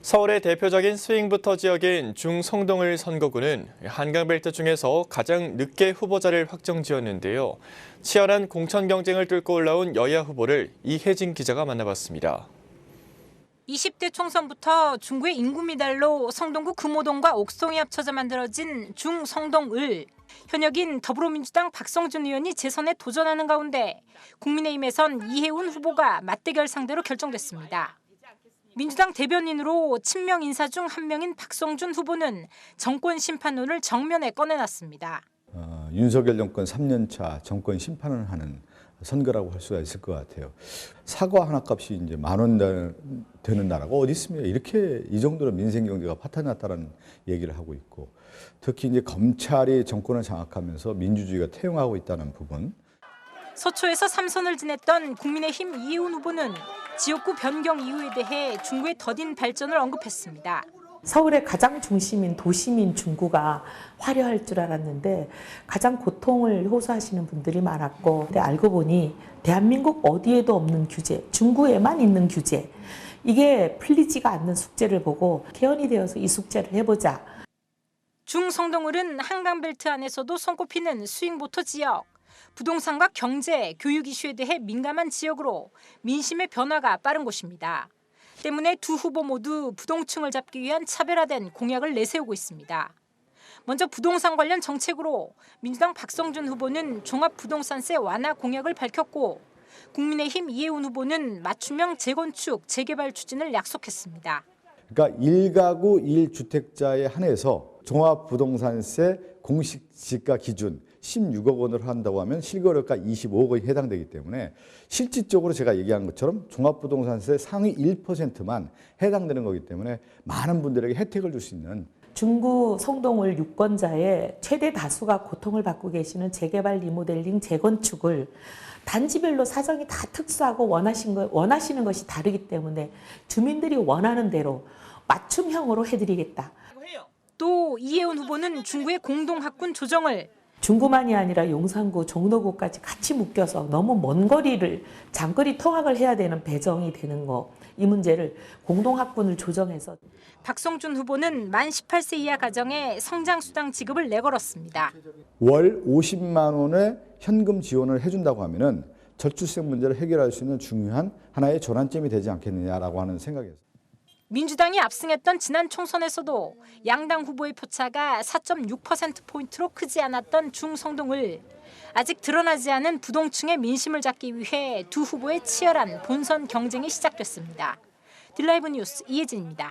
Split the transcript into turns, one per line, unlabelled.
서울의 대표적인 스윙부터 지역인 중성동을 선거구는 한강벨트 중에서 가장 늦게 후보자를 확정지었는데요. 치열한 공천 경쟁을 뚫고 올라온 여야 후보를 이혜진 기자가 만나봤습니다.
20대 총선부터 중구의 인구 미달로 성동구 금호동과 옥송이 합쳐져 만들어진 중성동을 현역인 더불어민주당 박성준 의원이 재선에 도전하는 가운데 국민의힘에선 이혜훈 후보가 맞대결 상대로 결정됐습니다. 민주당 대변인으로 친명 인사 중 한 명인 박성준 후보는 정권 심판론을 정면에 꺼내놨습니다.
윤석열 정권 3년차 정권 심판을 하는 선거라고 할 수가 있을 것 같아요. 사과 하나 값이 이제 10,000원 되는 나라가 어디 있습니까? 이렇게 이 정도로 민생 경제가 파탄났다는 얘기를 하고 있고, 특히 이제 검찰이 정권을 장악하면서 민주주의가 퇴행하고 있다는 부분.
서초에서 3선을 지냈던 국민의힘 이혜훈 후보는 지역구 변경 이유에 대해 중구의 더딘 발전을 언급했습니다.
서울의 가장 중심인 도심인 중구가 화려할 줄 알았는데 가장 고통을 호소하시는 분들이 많았고, 근데 알고 보니 대한민국 어디에도 없는 규제, 중구에만 있는 규제, 이게 풀리지가 않는 숙제를 보고 개헌이 되어서 이 숙제를 해보자.
중성동을은 한강벨트 안에서도 손꼽히는 스윙보터 지역. 부동산과 경제, 교육 이슈에 대해 민감한 지역으로 민심의 변화가 빠른 곳입니다. 때문에 두 후보 모두 부동층을 잡기 위한 차별화된 공약을 내세우고 있습니다. 먼저 부동산 관련 정책으로 민주당 박성준 후보는 종합부동산세 완화 공약을 밝혔고, 국민의힘 이혜훈 후보는 맞춤형 재건축, 재개발 추진을 약속했습니다.
그러니까 1가구 1주택자에 한해서 종합부동산세 공식 지가 기준 16억 원으로 한다고 하면 실거래가 25억 원이 해당되기 때문에 실질적으로 제가 얘기한 것처럼 종합부동산세 상위 1%만 해당되는 거기 때문에 많은 분들에게 혜택을 줄 수 있는.
중구 성동을 유권자의 최대 다수가 고통을 받고 계시는 재개발, 리모델링, 재건축을 단지별로 사정이 다 특수하고 원하시는 것이 다르기 때문에 주민들이 원하는 대로 맞춤형으로 해드리겠다.
또 이혜훈 후보는 중구의 공동학군 조정을
중구만이 아니라 용산구, 종로구까지 같이 묶여서 너무 먼 거리를 장거리 통학을 해야 되는 배정이 되는 거, 이 문제를 공동학군을 조정해서.
박성준 후보는 만 18세 이하 가정에 성장수당 지급을 내걸었습니다.
월 50만 원의 현금 지원을 해준다고 하면은 저출생 문제를 해결할 수 있는 중요한 하나의 전환점이 되지 않겠느냐라고 하는 생각이었습니다.
민주당이 압승했던 지난 총선에서도 양당 후보의 표차가 4.6%포인트로 크지 않았던 중성동을 아직 드러나지 않은 부동층의 민심을 잡기 위해 두 후보의 치열한 본선 경쟁이 시작됐습니다. 딜라이브 뉴스 이혜진입니다.